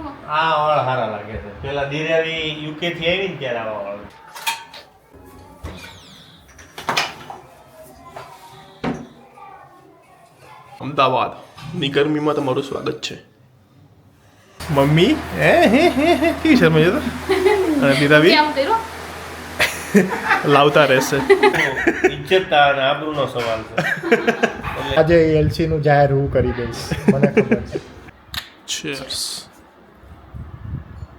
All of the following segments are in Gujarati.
આ વાળ સારા લાગે છે. પેલા દિરાવી યુકે થી આવી ને ત્યારે આવા વાળ. અમદાવાદની ગરમીમાં તમારું સ્વાગત છે. મમ્મી હે કેવી શર્મા છે તો અને દિરાવી લાવતા રહેશે. ઇજ્જત અને આબરૂનો સવાલ છે. આજે એલસી નું જાહેર હું કરી દઈશ, મને ખબર છે. Cheers.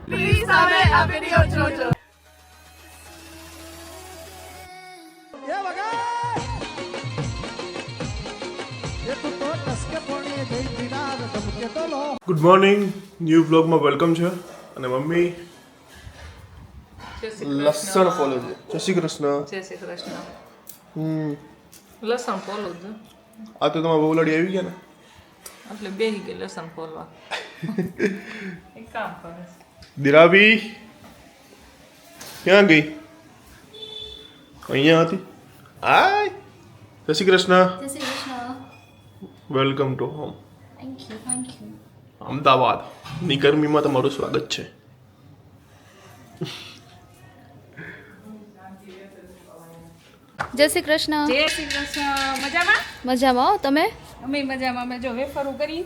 પ્લીઝ હવે આ વિડિયો જોજો. ગુડ મોર્નિંગ, ન્યૂ બ્લોગમાં વેલકમ છે. અને મમ્મી લસણ ફોલો છે. જય શ્રી કૃષ્ણ. જય શ્રી કૃષ્ણ. લસણ ફોલો જ આ તો તમારા બહુલાડી આવી ગયા ને એટલે બેહી ગઈ લસણ ફોલવા. એક કામ કરે દિરાવી ક્યાં ગઈ? અહીંયા હતી. આય જય શ્રી કૃષ્ણ. જય Shri Krishna. Welcome to home. Thank you thank you. અમદાવાદની ગરમીમાં તમારું સ્વાગત છે. જય શ્રી કૃષ્ણ. જય શ્રી કૃષ્ણ. મજામાં? મજામાં હો તમે? અમે મજામાં. અમે જો વેફરો કરી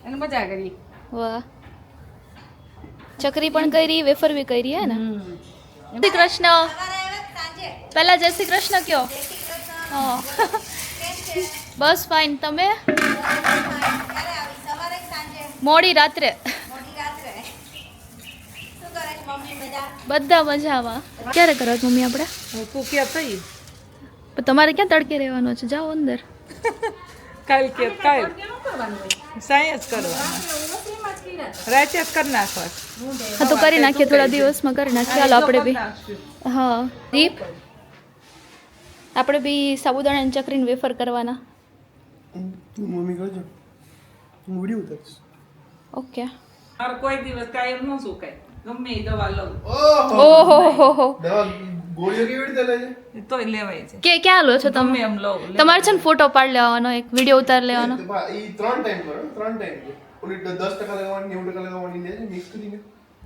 અને મજા કરી. વાહ, ચકરી પણ કરી, વેફર બી કરી હે ને? જય શ્રી કૃષ્ણ. પહેલા જય શ્રી કૃષ્ણ કયો. હા બસ ફાઇન. તમે? મોડી રાત્રે. બધા મજામાં. ક્યારે કરો છો મમ્મી આપણે? હું કુકિયા થઈ પણ તમારે ક્યાં તડકે રહેવાનો છે? જાઓ અંદર. કાલ કે કાલ સાયન્સ કરવાના રાતે જ કરી નાખવા. હા તો કરી નાખીએ, થોડા દિવસમાં કરી નાખીએ. ચાલો આપણે બી. હા દીપ, આપણે બી સાબુદાણાની ચકરીને વેફર કરવાના. મમ્મી કરજો, હું વિડીયો ઉતારીશ. ઓકે. મારે કોઈ દિવસ કાયમ ન સુકાય, ગમે એ દવા લઉં ઓહો હો હો. દવા ગોળીઓ કેવી રીતે લે છે? તોય લેવાય છે. કે ક્યાં લો છો ગમે તમે? એમ લઉં. તમારે છે ને ફોટો પાડી લેવાનો, એક વિડીયો ઉતાર લેવાનો. ઈ 3 ટાઈમ કરો, 3 ટાઈમ. ઓલી 10% લગાવવાની, 90% લગાવવાની લે છે મિક્સ કરીને.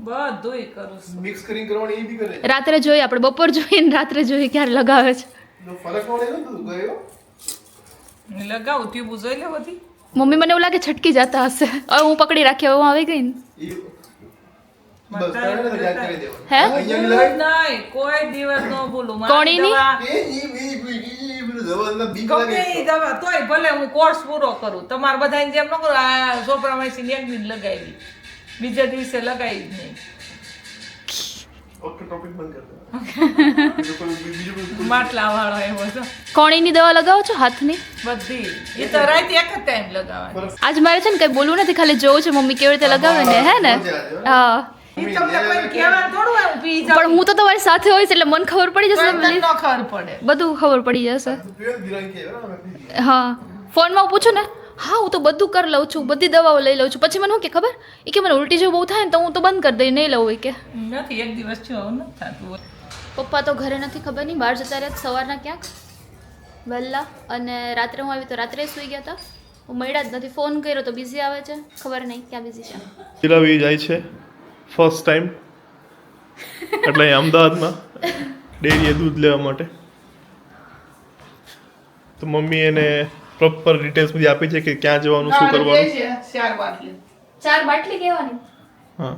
બધુંય કરું છું. મિક્સ કરીને કરવાની એ બી કરે છે. રાત્રે જોઈએ, આપણે બપોર જોઈએ ને રાત્રે જોઈએ ક્યારે લગાવે છે. તો ફરક પડે ને તું ગયો. હું લગાવું ટ્યુબ જોઈ લે બધી. મમ્મી મને એવું લાગે છટકી જતા હશે. હવે હું પકડી રાખી, હવે હું આવી ગઈ ને. બસ તારે ને યાદ કરી દેવાનું. હે? અહીંયા લગાય. નહીં, કોઈ દિવસ ન ભૂલું. મારી કોણીની? દવા ઈ બધું દવાના બીક લાગે. ગમે ઈ દવા તોય ભલે હું કોર્સ પૂરો કરું. તમારે બધાને જેમ ન કરું. આ સોપરામાઇસિન એક દિન લગાવી, બીજા દિવસે લગાવી જ નહીં. ઓકે, ટોપિક બંધ કર દે. બીજું માટલા વાળો એવો છે કોણીની દવા લગાવો છો હાથની? બધી. એ તો રાતે એક જ ટાઈમ લગાવવાની. આજ મારે છે ને કઈ બોલવું નથી, ખાલી જોવું છે મમ્મી કેવી રીતે લગાવે ને. હે ને? હા. ઈ તમને કોઈ કહેવાનું થોડું હોય, હું પી જાઉં. પણ હું તો તમારી સાથે હોઈશ એટલે મને ખબર પડી જશે. તરત જ ન ખબર પડે. બધું ખબર પડી જશે. પ્રિય દિરાઈ કે બરાબર. હા, ફોનમાં હું પૂછું ને, હા હું તો બધું કરી લઉં છું, બધી દવાઓ લઈ લઉં છું. પછી મને શું કે ખબર, એ કે મને ઉલટી જેવું બહુ થાય ને તો હું તો બંધ કરી દઈ, નહીં લઉં. એ કે નથી, એક દિવસ છું આવું નથી થતું. પપ્પા તો ઘરે નથી, ખબર નહીં બહાર જતા રહ્યા સવારના ક્યાંક વહેલા. અને રાત્રે હું આવી તો રાત્રે સૂઈ ગયા હતા. હું મળ્યા જ નથી. ફોન કર્યો તો બિઝી આવે છે, ખબર નહીં ક્યાં બિઝી છે. દિરાવી જાય છે ફર્સ્ટ ટાઈમ એટલે અહીં અમદાવાદમાં ડેરીએ દૂધ લેવા માટે. તો મમ્મી એને પ્રોપર ડિટેલ્સ બધી આપી છે કે ક્યાં જવાનું, શું કરવાનું. 4 બાટલી. 4 બાટલી કહેવાની. હા,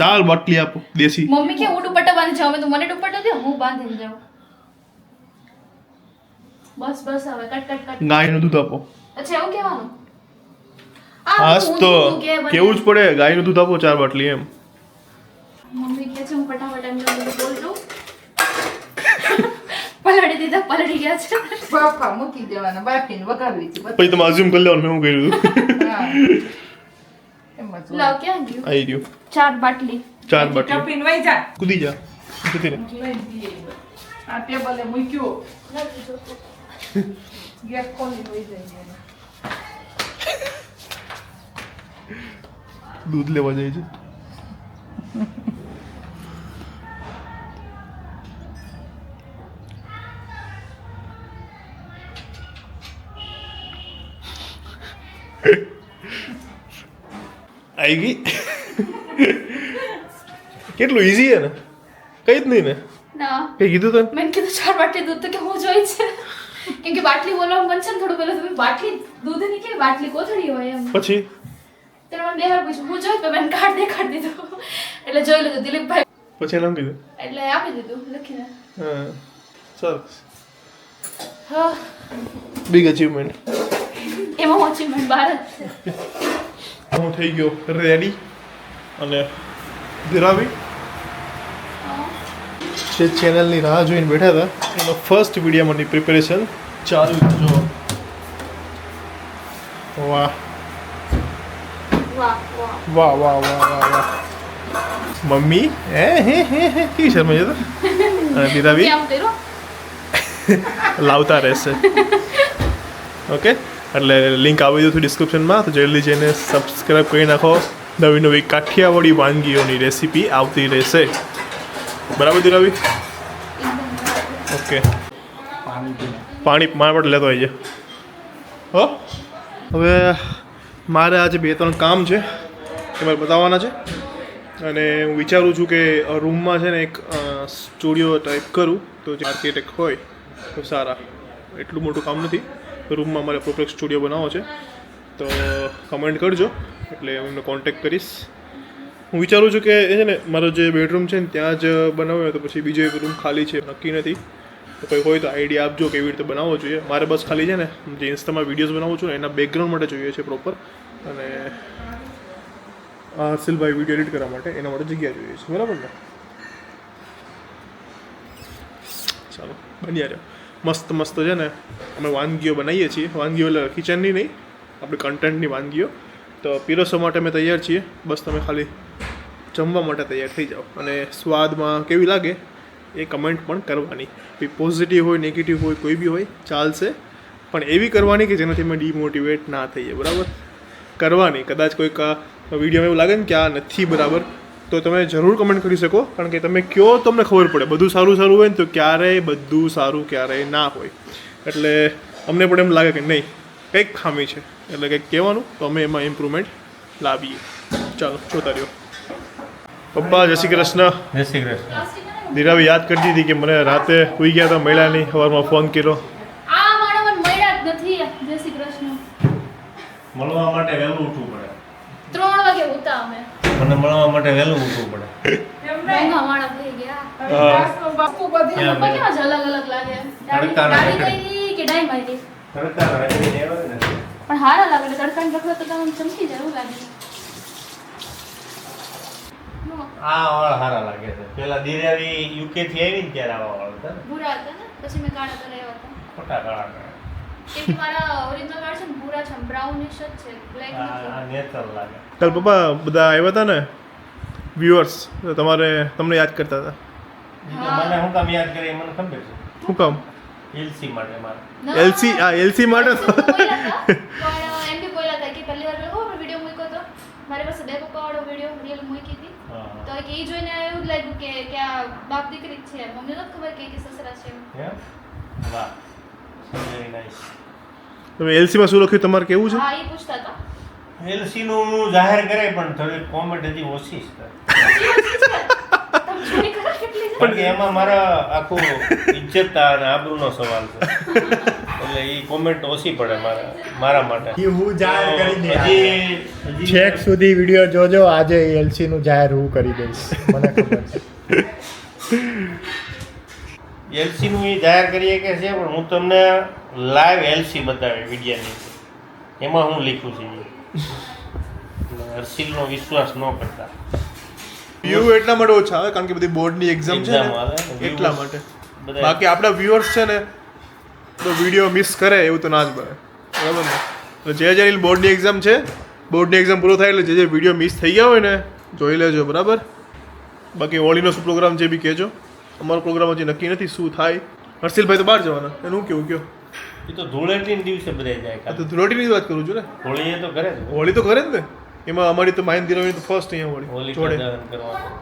4 બાટલી આપો દેશી. મમ્મી કે હું દુપટ્ટા બાંધી જાઉં, મેં તો મને દુપટ્ટો દે, હું બાંધીને જાઉં. બસ બસ હવે કટ કટ કટ. ગાયનું દૂધ આપો. અચ્છા એવું કહેવાનું? હાસ તો કેવું જ પડે, ગાયનું દૂધ આપો 4 બાટલી એમ. મમ્મી કહે છે હું ફટાફટ એમને બધું બોલ દઉં. પલળી દીધા, પલળી ગયા છે. બાફા મૂકી દેવાના, બાફીને વઘારવી છે. પછી તમે અઝ્યુમ કરી લેવાનું મેં શું કર્યું હતું. હા. એમ જ હોય. લાવ ક્યાં ગયું? આવી રહ્યું 4 બાટલી. 4 બાટલી. ટપીને વહી જા. કૂદી જા જતી રહે. લઈ દઈએ. આ ટેબલે મૂક્યો. ગેસ ખોલીને વહી જાય. દૂધ લેવા જાય છે. આવી ગઈ. કેટલું ઈઝી છે ને, કઈ જ નહીં ને, ના કઈ કીધું તને? મેં કીધું 4 બાટલી દૂધ તો કે હું જોઈ છે કેમ કે બાટલી બોલવા મન છે ને થોડું પેલું તમે બાટલી દૂધની કે બાટલી કોથળી હોય એમ પછી ત્યારે મને 2 વાર પૂછ્યું હું જોઈ તો મેં કાર્ડ દેખાડી દીધું એટલે જોઈ લીધું દિલીપભાઈ પછી નામ કીધું. એટલે આપી દીધું લખીને હા સરસ, હા બિગ અચીવમેન્ટ. એમાં અચીવમેન્ટ બહાર જ છે હું થઈ ગયો રેડી અને ધીરાવી જે ચેનલની રાહ જોઈને બેઠા હતા એનો ફર્સ્ટ વિડીયોમાંની પ્રિપેરેશન ચાલુ છે. જો વાહ વાહ વાહ વાહ વાહ વાહ વાહ વાહ મમ્મી હે કેવી શર્મા છે તો અને ધીરાવી કેમ કર્યું લાવતા રહેશે. ઓકે એટલે લિંક આવી દઉં છું ડિસ્ક્રિપ્શનમાં, તો જલ્દી જઈને સબસ્ક્રાઈબ કરી નાખો. નવી નવી કાઠિયાવાડી વાનગીઓની રેસીપી આવતી રહેશે. બરાબર ધીરાવી? ઓકે પાણી મારા માટે લેતો આવી જાય. હો હવે મારે આજે 2-3 કામ છે એ મારે બતાવવાના છે અને હું વિચારું છું કે રૂમમાં છે ને એક સ્ટુડિયો ટાઈપ કરું તો જે આર્કિટેક્ટ હોય તો સારા. એટલું મોટું કામ નથી, રૂમમાં મારે પ્રોપર સ્ટુડિયો બનાવવો છે તો કમેન્ટ કરજો એટલે હું એમને કોન્ટેક્ટ કરીશ. હું વિચારું છું કે એ છે ને મારો જે બેડરૂમ છે ને ત્યાં જ બનાવ્યો હોય તો પછી બીજો એક રૂમ ખાલી છે નક્કી નથી, તો કોઈ હોય તો આઈડિયા આપજો કેવી રીતે બનાવવો જોઈએ. મારે બસ ખાલી છે ને જે ઇન્સ્ટામાં વિડીયોઝ બનાવું છું ને એના બેકગ્રાઉન્ડ માટે જોઈએ છે પ્રોપર, અને હર્ષિલભાઈ વિડીયો એડિટ કરવા માટે એના માટે જગ્યા જોઈએ છે. બરાબર ને? ચાલો બન્યા રહ્યો. મસ્ત મસ્ત છે ને અમે વાનગીઓ બનાવીએ છીએ, વાનગીઓ એટલે કિચનની નહીં, આપણે કન્ટેન્ટની વાનગીઓ. તો પીરસવા માટે અમે તૈયાર છીએ, બસ તમે ખાલી જમવા માટે તૈયાર થઈ જાઓ. અને સ્વાદમાં કેવી લાગે એ કમેન્ટ પણ કરવાની, પોઝિટિવ હોય નેગેટિવ હોય કોઈ બી હોય ચાલશે, પણ એવી કરવાની કે જેનાથી અમે ડિમોટિવેટ ના થઈએ. બરાબર? કરવાની. કદાચ કોઈક વિડીયોમાં એવું લાગે ને કે આ નથી બરાબર તો તમે જરૂર કમેન્ટ કરી શકો, કારણ કે તમે કયો તમને ખબર પડે. બધું સારું સારું હોય ને તો ક્યારેય બધું સારું ક્યારેય ના હોય, એટલે અમને પણ એમ લાગે કે નહીં કંઈક ખામી છે એટલે કંઈક કહેવાનું તો અમે એમાં ઇમ્પ્રુવમેન્ટ લાવીએ. ચાલો જોતા રહ્યો. પપ્પા જય શ્રી કૃષ્ણ. જય શ્રી કૃષ્ણ. ધીરાવી યાદ કરતી હતી કે મને રાતે સુઈ ગયા હતા, મળ્યા નહીં, સવારમાં ફોન કર્યો. આ માણસ મને મળ્યા જ નથી. જય શ્રી કૃષ્ણ. મળવા માટે વહેલું ઉઠવું પડે. 3 વાગે ઉતા અમે મને મળવા માટે વહેલું ઉઠવું પડે. મોંઘા માણસ થઈ ગયા. બાપુ બધી ક્યાં પપ્પા કેવા જ અલગ અલગ લાગે. તડકાના દાઢી રખડી. કરી કે ડાઈ મારી તડકા રાખીને આવે ને. પણ હારા લાગે એટલે તડકાની રખડો તો તમને ચમકી જાય એવું લાગે. આ વાળ સારા લાગે છે. પેલા દિરાવી યુકે થી આવી ને ત્યારે આવા વાળ હતા ને, ભૂરા હતા ને પછી મેં કાળા કરાવ્યા હતા. ખોટા કાળા કાળા. કેમ કે મારા ઓરિજિનલ વાળ છે ને ભૂરા છે, બ્રાઉનિશ જ છે, બ્લેક આ નથી. નેચરલ લાગે. કાલ પપ્પા બધા આવ્યા હતા ને વ્યુઅર્સ, તમારે તમને યાદ કરતા હતા. બીજું મને હું કામ યાદ કરી મને ખબર છે. શું કામ? એલસી માટે મારે. ના, એલસી એલસી માટે એલસી તો બોલ્યા હતા, પણ એમ બી બોલ્યા હતા કે પહેલી વાર લોકો વિડીયો મૂક્યો તો મારી પાસે 2 પપ્પા વાળો વિડીયો રીલ મૂકી હતી હા. તો કે ઈ જોઈને એવું જ લાગ્યું કે આ બાપ દીકરી જ છે. મમ્મીને નથી ખબર કે સસરા છે એમ. એમ? વાહ. Very nice. તમે એલસીમાં શું લખ્યું તમારે કેવું છે? હા એ પૂછતા હતા. એલસી નું જાહેર કરે પણ થોડી કોમેન્ટ હજી ઓછી છે. તમે ચોરી કરો કેટલી છે? પણ કે એમાં મારા આખું ઇજ્જત અને આબરૂનો સવાલ છે, એટલે એ કોમેન્ટ ઓછી પડે મારા માટે. એ હું જાહેર કરી દે. હજી છેક સુધી વિડીયો જોજો, આજે એલસી નું જાહેર હું કરી દઈશ, મને ખબર છે. એલસી નું એ જાહેર કરીએ કે છે, પણ હું તમને લાઈવ એલસી બતાવી વિડીયાની, એમાં હું લીખું છું. હર્ષિલનો વિશ્વાસ ન કરતા. વ્યૂ એટલા માટે ઓછા આવે કારણ કે બધી બોર્ડની એક્ઝામ છે Exam આવે, ને એટલા views માટે. બધા બાકી આપણા વ્યુઅર્સ છે ને તો વિડીયો મિસ કરે એવું તો ના જ બને. બરાબર ને? તો જે બોર્ડની એક્ઝામ છે, બોર્ડની એક્ઝામ પૂરો થાય એટલે જે વિડીયો મિસ થઈ ગયા હોય ને જોઈ લેજો. બરાબર? બાકી હોળીનો શું પ્રોગ્રામ છે બી કહેજો. અમારો પ્રોગ્રામ હજી નક્કી નથી શું થાય. હર્ષિલભાઈ તો બહાર જવાના, એનું કેવું કયો? એ તો ધૂળેટીના દિવસે બધા જાય આ તો ખાલી. ધૂળેટીની વાત કરું છું ને. હોળીએ તો કરે જ. હોળી તો કરે જ ને, એમાં અમારી તો માહિતી દિરાવીની તો ફર્સ્ટ અહીંયા હોળી હોલિકા જોડે, દહન કરવાનું.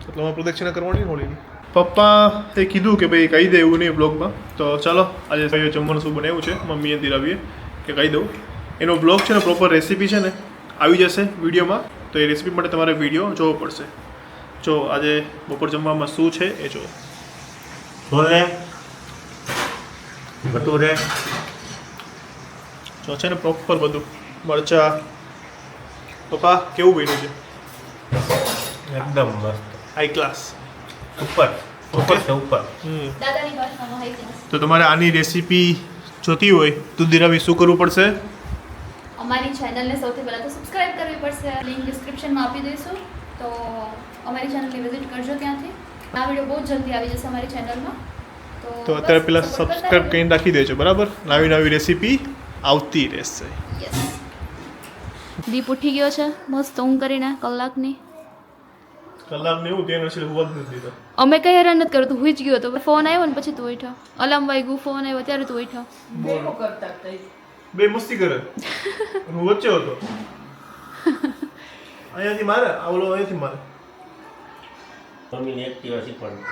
એટલે અમારે પ્રદક્ષિણા કરવાની ને હોળીની. પપ્પા એ કીધું કે ભાઈ કહી દે એવું નહીં બ્લોગમાં, તો ચાલો આજે જમવાનું શું બનાવ્યું છે મમ્મીએ દિરાવીએ કે કહી દઉં. એનો બ્લોગ છે ને પ્રોપર રેસીપી છે ને આવી જશે વિડીયોમાં, તો એ રેસીપી માટે તમારે વિડીયો જોવો પડશે. જો આજે બપોર જમવામાં શું છે એ જો. છોલે ભટુરે જો છે ને પ્રોપર બધું મરચા. પપ્પા કેવું બન્યું છે? એકદમ મસ્ત હાઈ ક્લાસ. ઉપર ઉપર છે ઉપર. દાદાની ભાષામાં હાઈ ક્લાસ. તો તમારે આની રેસીપી જોતી હોય તો દિરાવી શું કરવું પડશે? અમારી ચેનલને સૌથી પહેલાં તો સબસ્ક્રાઇબ કરવી પડશે. લિંક ડિસ્ક્રિપ્શનમાં આપી દઈશું, તો અમારી ચેનલને વિઝિટ કરજો ત્યાંથી. આ વિડીયો બહુ જ જલ્દી આવી જશે અમારી ચેનલમાં. તો અત્યારે પહેલાં સબસ્ક્રાઇબ કરીને રાખી દેજો, બરાબર? નવી નવી રેસીપી આવતી રહેશે. યસ. દીપ ઉઠી ગયો છે મસ્ત ઊંઘ કરીને કલાકની. કલાકને એવું ત્યાં નથી હોવા જ નથી દીધો. અમે કઈ હેરાન નથી કર્યું, તું હુઈ જ ગયો હતો. ફોન આવ્યો ને પછી તું ઉઠ્યો. અલાર્મ વાગ્યું, ફોન આવ્યો ત્યારે તું ઉઠ્યો. ભેગું કરતા હતા ઈ. બે મસ્તી કરે. હું વચ્ચે હતો. અહીંયાથી મારે આવલો અહીંયાથી મારે. મમ્મીને એક્ટિવા શીખવાનું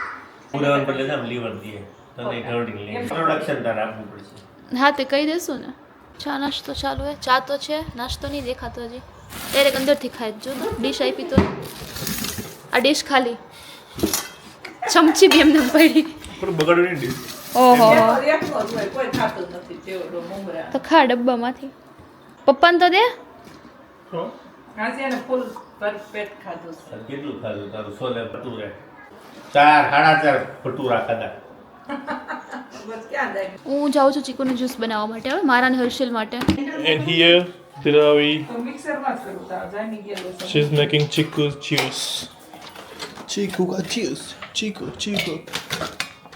ઉડાવવાનું બદલે આમ લીવર દે તને ઘરડી લે ઇન્ટ્રોડક્શન તારે આપવું પડશે. હા તે કહી દેશું ને. ચા નાસ્તો ચાલુ હે. ચા તો છે, નાસ્તો નહીં દેખાતો હજી. ડાયરેક્ટ અંદરથી ખાય જ જો તો. ડીશ આપી તો આ ડીશ ખાલી ચમચી બી એમને પડી. પણ બગાડ્યું નહીં ડીશ. ઓહો એકલો જ હોય, કોઈ ખાતું નથી ચેવડો મમરા. તો ખા ડબ્બામાંથી. પપ્પાને તો દે. હા. આજે એને ફૂલ પેટ ખાધું છે. તારે કેટલું ખાધું તારું છોલે ભટુરે 4-4.5 ભટુરા ખાધા. બસ ક્યાં જાય હું જાઉં છું ચીકુનું જ્યુસ બનાવવા માટે હવે મારા અને હર્ષિલ માટે. And here Diravi, તો મિક્સરમાં જ કરું તાર જામી ગયેલું છે. she's making Chiku's juice. Chiku got juice. Chiku.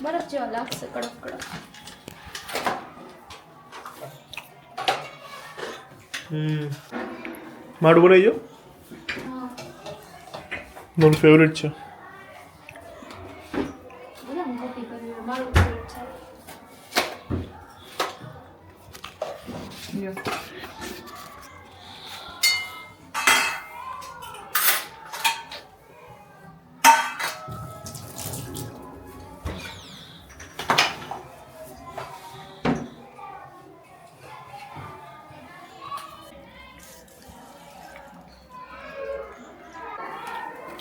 બરફ જેવા લાગશે કડક કડક. મારું બનાવી જો. મારું ફેવરેટ છે. બોલા હું કોપી કરી મારું favorite છે. લ્યો.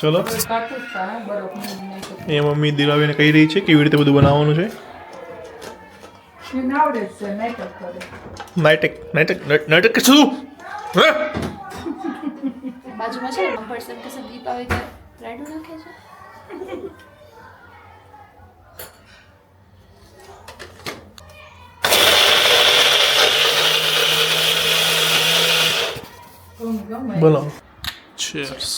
ચલો કાઢું જ તા, બરફ નહીં નાખ્યો. એ મમ્મી દિરાવીને કહી રહી છે કેવી રીતે બધું બનાવવાનું છે. એને આવડે જ છે, નાટક કરે. નાટક શું? હે? બાજુમાં છે ને બમ્પર સેમ કે દીપ આવે ત્યારે રાયડું નાખે છે. ગમે. બનાવો. Cheers.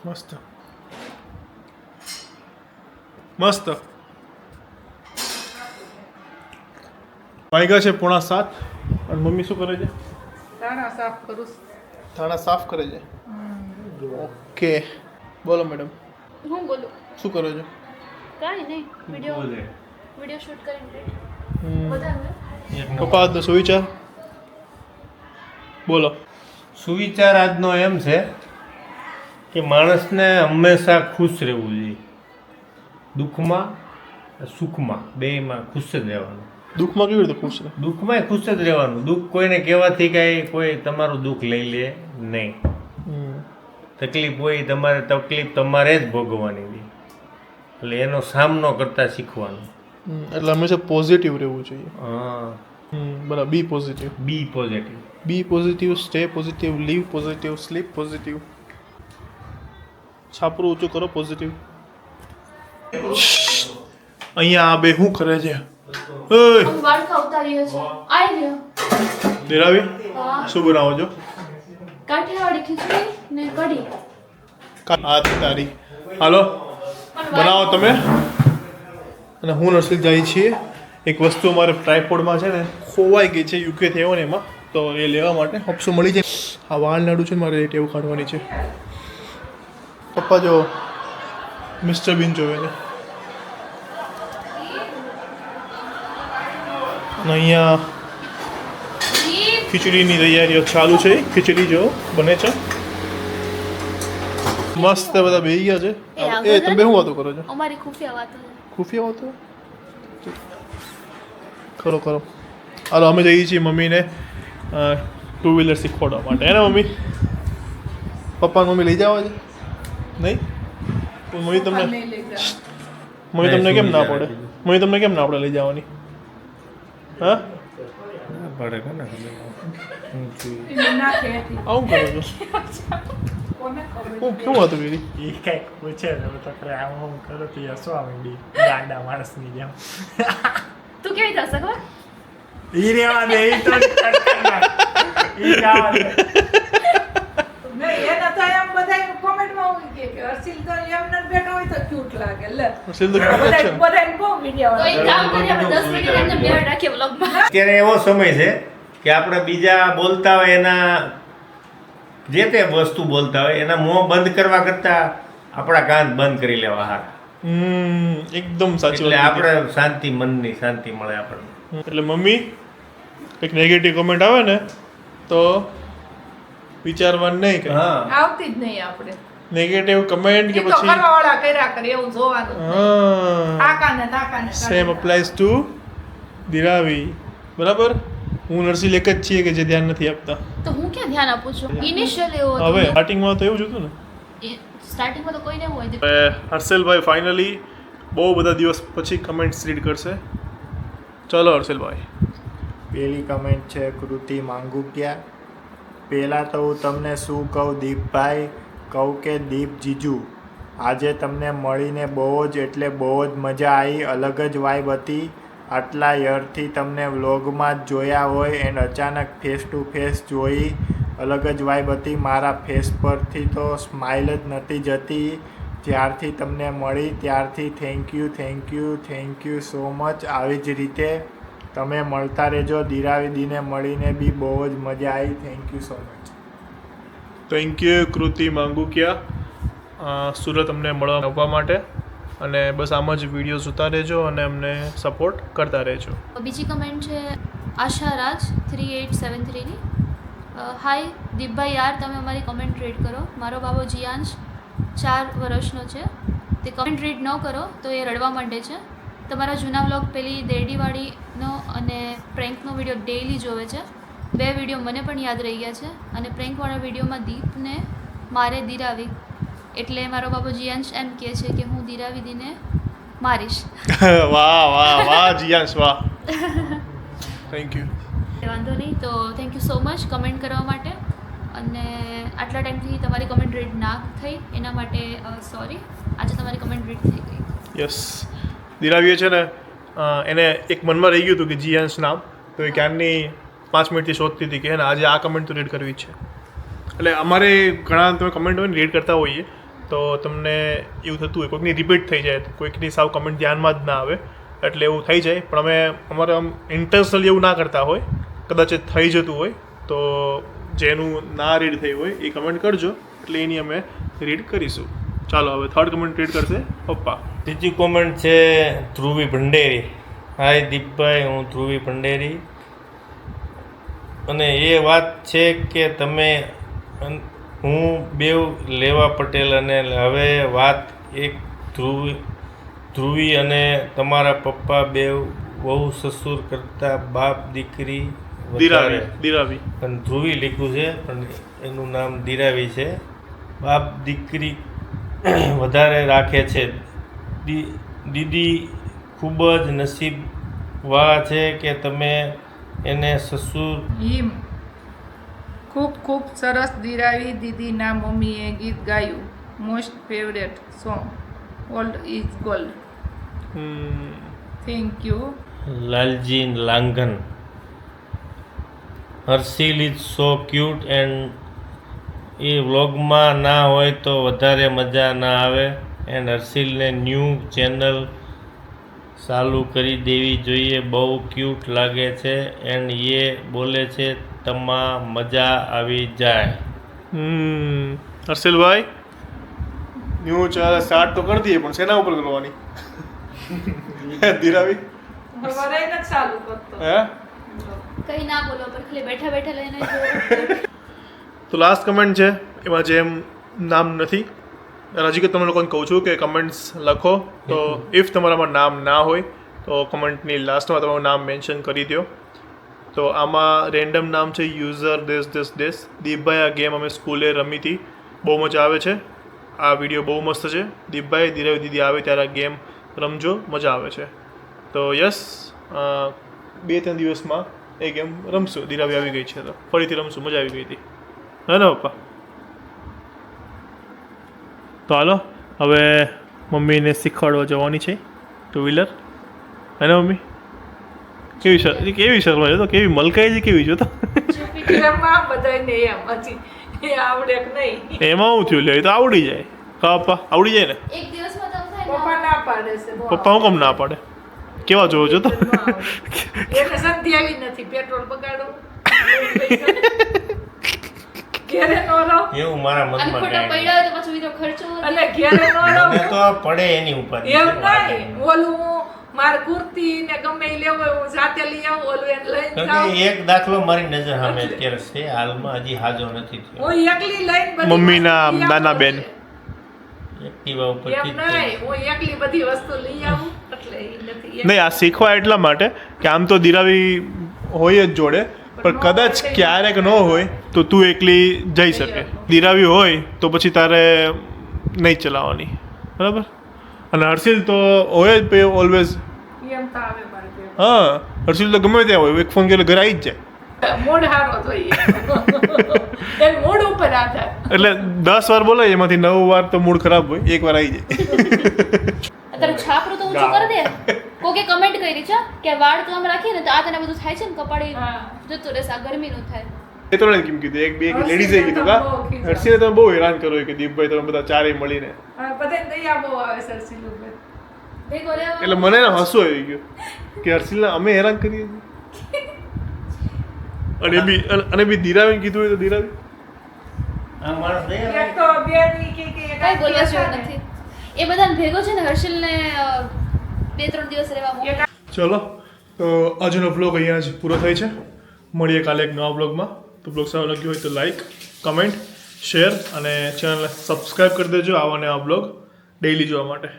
મસ્ત વાગ્યા છે 6:30 અને મમ્મી શું કરે છે? તારા સાફ કરું છું. થાણા સાફ કરે છે. ઓકે બોલો મેડમ, હું બોલું શું કરો છો? કાંઈ નહીં, વિડીયો બોલે. શૂટ કરીને બધા પપ્પા આજનો સુવિચાર બોલો. સુવિચાર આજનો એમ છે કે માણસને હંમેશા ખુશ રહેવું જોઈએ. દુઃખમાં સુખમાં બેયમાં ખુશ જ રહેવાનું. દુઃખમાં કેવી રીતે ખુશ રહે? દુઃખમાંય ખુશ જ રહેવાનું. દુઃખ કોઈને કહેવાથી કાંઈ કોઈ તમારું દુઃખ લઈ લે નહીં. તકલીફ હોય તકલીફ તમારે જ ભોગવવાની હોય. એટલે એનો સામનો કરતા શીખવાનું. એટલે હંમેશા પોઝિટિવ રહેવું જોઈએ. હા, બરાબર. Be positive. Be positive. Be positive, stay positive, live positive, sleep positive. છાપરું ઊંચું કરો પોઝિટિવ. અહીંયા આ બે શું કરે છે? ઓય વાળખા ઉતારી છે. આઈ ગયો. દેરાવી હા. શું બનાવો છો? કાઠિયાવાડી ખીચડી ને કઢી. આ તારી. હાલો બનાવો તમે. અને હું નર્સિંગ જાય છીએ. એક વસ્તુ અમારે ટ્રાયપોડમાં છે ને ખોવાઈ ગઈ છે, યુકેથી આવ્યો ને એમાં, તો એ લેવા માટે હોપ્સો મળી જાય. આ વાળ નાડું છે ને મારે ટેવ કાઢવાની છે. પપ્પા જો મિસ્ટર બીન જોવે છે. અને અહીંયા ખીચડીની તૈયારીઓ ચાલુ છે. ખીચડી જો બને છે. મસ્ત બધા બેહી ગયા છે. એ તમે શું વાતો કરો છો? અમારી ખુફિયા વાતો છે. ખુફિયા વાતો કરો. હાલો અમે જઈએ છીએ મમ્મીને ટુ વ્હીલર શીખવાડવા માટે હે ને મમ્મી? પપ્પા મમ્મી લઈ જાવ છે નહીં? મમ્મી તમને નહીં લઈ જાઓ. મમ્મી તમને કેમ ના પડે? મમ્મી તમને કેમ ના પડે લઈ જવાની? હા પડે કોને એને નાખે હતી. આવું કરો છો? કોને ખબર? હું શું હતું બીરી? એ કંઈક પૂછે ને તો કરે આમ આમ કરો તો હસવા માંડી ગાંડા માણસની જેમ. તું કેવી થશે ખબર? ઈ રેવા દે ઈ તો ઈ જવા દે. નહીં, એને તો એમ બધાય કોમેન્ટમાં એવું કહે કે હર્ષિલ તો એમને જ બેઠો હોય તો ક્યુટ લાગે. લે હર્ષિલ તો cute જ છે ને. બધાય બહુ વિડીયો તો એક કામ કરીએ આપણે 10 મિનિટ એમને બેહાડ રાખીએ વ્લોગમાં. અત્યારે એવો સમય છે કે આપણે બીજા બોલતા હોય એના જે તે વસ્તુ બોલતા હોય એના મોં બંધ કરવા કરતા આપણા કાન બંધ કરી લેવા હારા. એકદમ સાચી એટલે વાત કીધી. આપણે શાંતિ, મનની શાંતિ મળે આપણને. એટલે મમ્મી કંઈક નેગેટિવ કમેન્ટ આવે ને તો વિચારવાનું નહીં કે હા આવતી જ નહીં આપણે. નેગેટિવ કમેન્ટ કે એ તો પછી કરવાવાળા કર્યા કરે એવું જોવાનું જ નહીં. હા તાકાને તાકાને સેમ અપ્લાઈઝ ટુ દિરાવી. બરાબર? હું નરસિંહ એક જ છીએ કે જે ધ્યાન નથી આપતા. તો હું ક્યાં ધ્યાન આપું છું? ઇનિશિયલ એવો હતો હવે ને. સ્ટાર્ટિંગમાં તો એવું જ હતું ને. સ્ટાર્ટિંગમાં તો કોઈ નહીં હોય. હવે હર્ષલભાઈ ફાઇનલી બહુ બધા દિવસ પછી કમેન્ટ્સ રીડ કરશે. ચલો હર્ષલભાઈ. પેલી કમેન્ટ છે કૃતિ માંગુકિયા. પહેલાં તો હું તમને શું કહું દીપભાઈ, કહું કે દીપ જીજુ આજે તમને મળીને બહુ જ એટલે બહુ જ મજા આવી. અલગ જ વાઇબ હતી. આટલા યરથી તમને વ્લોગમાં જ જોયા હોય એન્ડ અચાનક ફેસ ટુ ફેસ જોઈ અલગ જ વાઇબ હતી. મારા ફેસ પરથી તો સ્માઇલ જ નથી જતી જ્યારથી તમને મળી ત્યારથી થેન્ક યુ સો મચ. આવી જ રીતે તમે મળતા રહેજો. દિરાવીદીને મળીને બી બહુ જ મજા આવી. Thank you so much. Thank you Kruti Mangukiya Surat અમને મળવા આવવા માટે. અને બસ આમ જ વિડીયો જોતા રહેજો અને અમને સપોર્ટ કરતા રહેજો. બીજી કમેન્ટ છે આશા રાજ 3873 ની. હાય દીપભાઈ યાર તમે અમારી કમેન્ટ રીડ કરો. મારો બાબો જીયાંશ 4 વર્ષનો છે. તે કમેન્ટ રીડ ન કરો તો એ રડવા માંડે છે. તમારા જૂના વ્લોગ પેલી દેરડીવાળીનો અને પ્રેન્કનો વિડીયો ડેઈલી જોવે છે. 2 વિડીયો મને પણ યાદ રહી ગયા છે. અને પ્રેન્કવાળા વિડીયોમાં દીપને મારે દિરાવી એટલે મારો બાબો જીયાંશ એમ કહે છે કે હું દિરાવીદીને મારીશ. વાહ વાહ વાહ જીયાંશ વાહ. Thank you. વાંધો નહીં. તો thank you so much comment કરવા માટે. અને આટલા ટાઈમથી તમારી કમેન્ટ રીડ ના થઈ એના માટે સોરી. આજે તમારી કમેન્ટ રીડ થઈ ગઈ. યસ દિરાવીએ છે ને એને એક મનમાં રહી ગયું હતું કે જીયાંશ નામ. તો એ ક્યારની 5 મિનિટથી શોધતી હતી કે આજે આ કમેન્ટ તો રીડ કરવી જ છે. એટલે અમારે ઘણા તમે કમેન્ટ હોય ને રીડ કરતા હોઈએ તો તમને એવું થતું હોય કોઈકની રિપીટ થઈ જાય કોઈકની સાવ કમેન્ટ ધ્યાનમાં જ ના આવે એટલે એવું થઈ જાય. પણ અમે અમારે આમ ઇન્ટેન્શનલી એવું ના કરતા હોય. કદાચ એ થઈ જતું હોય તો જેનું ના રીડ થઈ હોય એ કમેન્ટ કરજો એટલે એની અમે રીડ કરીશું. ચાલો હવે થર્ડ કમેન્ટ રીડ કરશે પપ્પા. ત્રીજી કોમેન્ટ છે ધ્રુવી ભંડેરી. હાય દીપભાઈ, હું ધ્રુવી ભંડેરી. અને એ વાત છે કે તમે હું બેવ લેવા પટેલ અને હવે વાત એક ધ્રુવી અને તમારા પપ્પા બેવ બહુ સસુર કરતા બાપ દીકરી દિરાવી દિરાવી પણ ધ્રુવી લખ્યું છે પણ એનું નામ દિરાવી છે. બાપ દીકરી વધારે રાખે છે. દીદી ખૂબ જ નસીબવાળા છે કે તમે એને સસુર હિમ ખૂબ ખૂબ સરસ દિરાવી દીદીના મમ્મીએ ગીત ગાયું. Most favourite song old is gold. Thank you. Lalji Langhan. Harshil is so cute and એ વ્લોગમાં ના હોય તો વધારે મજા ના આવે. એન્ડ હર્ષિલને ન્યૂ ચેનલ ચાલુ કરી દેવી જોઈએ. બહુ ક્યુટ લાગે છે એન્ડ એ બોલે છે તમા મજા આવી જાય. હર્ષિલભાઈ ન્યૂ ચેનલ સ્ટાર્ટ તો કરી દઈએ પણ શેના ઉપર કરવાની? દિરાવી વરાઈને જ ચાલુ કરતો. હે કંઈ ના બોલો પર ખાલી બેઠા બેઠા લઈને તો લાસ્ટ કમેન્ટ છે એમાં જેમ નામ નથી હજી કે તમે લોકોને કહું છું કે કમેન્ટ્સ લખો તો ઇફ તમારામાં નામ ના હોય તો કમેન્ટની લાસ્ટમાં તમારું નામ મેન્શન કરી દો. તો આમાં રેન્ડમ નામ છે યુઝર દેશ. દીપભાઈ, આ ગેમ અમે સ્કૂલે રમી હતી, બહુ મજા આવે છે. આ વિડીયો બહુ મસ્ત છે. દીપભાઈ, ધીરવ દીદી આવે ત્યારે આ ગેમ રમજો, મજા આવે છે. તો યસ, 2-3 દિવસમાં એ ગેમ રમશું. ધીરાવી આવી ગઈ છે તો ફરીથી રમશું, મજા આવી ગઈ હતી. હે ને પપ્પા? તો હાલો હવે મમ્મીને શીખવાડવા જવાની છે ટુ વ્હીલર. હે ને મમ્મી? કેવી શર્મા છે તો, કેવી મલકાઈ છે, કેવી છે તો. એમાં બધાયને એમ હજી એ આવડે કે નહીં. એમાં હું થયું લે, એ તો આવડી જાય. કા પપ્પા આવડી જાય ને? એક દિવસમાં તો થાય પપ્પા ના પાડે છે બહુ. પપ્પા હું કેમ ના પાડે? કેવા જોવો છો તો? એને સંધિ આવી નથી, પેટ્રોલ બગાડો ઘેરે નો રહો એવું મારા અને મનમાં ખોટા કાંઈ પડ્યા હોય તો પાછું બીજો ખર્ચો વધે. અને ઘેરે નો રહો મને તો પડે એની ઉપાધિ એમ છે. નહીં. ઓલું માર કુર્તી ને ગમે ઈ લેવો હોય, હું જાતે લઈ આવું, ઓલું એને લઈને કેમ જાઉં. કે એક દાખલો મારી નજર સામે અત્યારે છે, હાલમાં હજી હાજો નથી થયો. હું એકલી લઈને બધી મમ્મીના વસ્તુ લઈ નાના આવું બેન. છે. એક્ટિવા એમ ઉપરથી જ નહીં, હું એકલી બધી વસ્તુ લઈ આવું એટલે ઈ નથી. નહીં, આ શીખવા એટલા માટે કે આમ તો દિરાવી હોય જ જોડે, પણ કદાચ ક્યારેક ન હોય તો તું એકલી જઈ શકે. દિરાવી હોય તો પછી તારે નહીં ચલાવવાની, બરાબર? અને હર્ષિલ તો હોય જ ઓલવેઝ. એમ તો આવે મારે ઘેર. હા, હર્ષિલ તો ગમે ત્યાં હોય, એક ફોન કર્યો ઘરે આવી જ જાય. મૂડ હારો જોઈએ. એન મૂડ ઉપર આધાર. એટલે 10 વાર બોલાય, એમાંથી 9 વાર તો મૂડ ખરાબ હોય, એક વાર આવી જાય. અત્યારે છાપરું તો ઊંચું કરી દે. કોકે કમેન્ટ કરી છે કે વાળ તો આમ રાખીએ ને તો આ તને બધું થાય છે ને, કપાળી હા. જતું રહેશે, આ ગરમીનું થાય. એ તો કેમ કીધું, એક બે લેડીઝે કીધું કા હર્ષિલે તમે બહુ હેરાન કરો કે દીપભાઈ તમે બધા ચારેય મળીને. હા, બધાને દયા બહુ આવે સર સિલુભાઈ. ભેગો રહેવા. એટલે મને એને હસવું આવી ગયું કે હર્ષિલને અમે હેરાન કરીએ છીએ. અને બી દિરાવીને કીધું હોય તો દિરાવી આ માણસ નહીં એક તો બેન ઈ કે કાંઈ બોલવા જેવું નથી. એ બધાને ભેગો છે ને હર્ષિલને 2-3 દિવસ રહેવા મોકલો. ચલો, તો આજનો બ્લોગ અહીંયા જ પૂરો થાય છે. મળીએ કાલે એક નવા બ્લોગમાં. તો બ્લોગ સારો લાગ્યો હોય તો લાઈક, કમેન્ટ, શેર અને ચેનલને સબસ્ક્રાઈબ કરી દેજો આવા નવા બ્લોગ ડેઈલી જોવા માટે.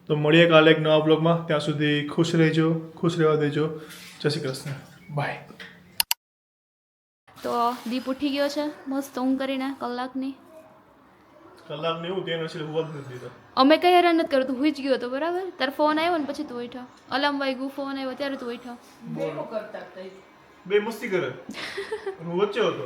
તો મળીએ કાલે એક નવા બ્લોગમાં. ત્યાં સુધી ખુશ રહેજો, ખુશ રહેવા દેજો. જય શ્રી કૃષ્ણ, બાય. તો દીપ ઉઠી ગયો છે મસ્ત ઊંઘ કરીને કલાકની. કલાક ને એવું તેને હર્ષિલે હોવા જ નથી દીધો. અમે કઈ હેરાન નથી કર્યું, તું હુઈ જ ગયો હતો બરાબર. તાર ફોન આવ્યો ને પછી તું ઉઠ્યો, અલાર્મ વાગ્યું, ફોન આવ્યો ત્યારે તું ઉઠ્યો. ભેગું કરતા હતા ઈ. બે મસ્તી કરે, હું વચ્ચે હતો.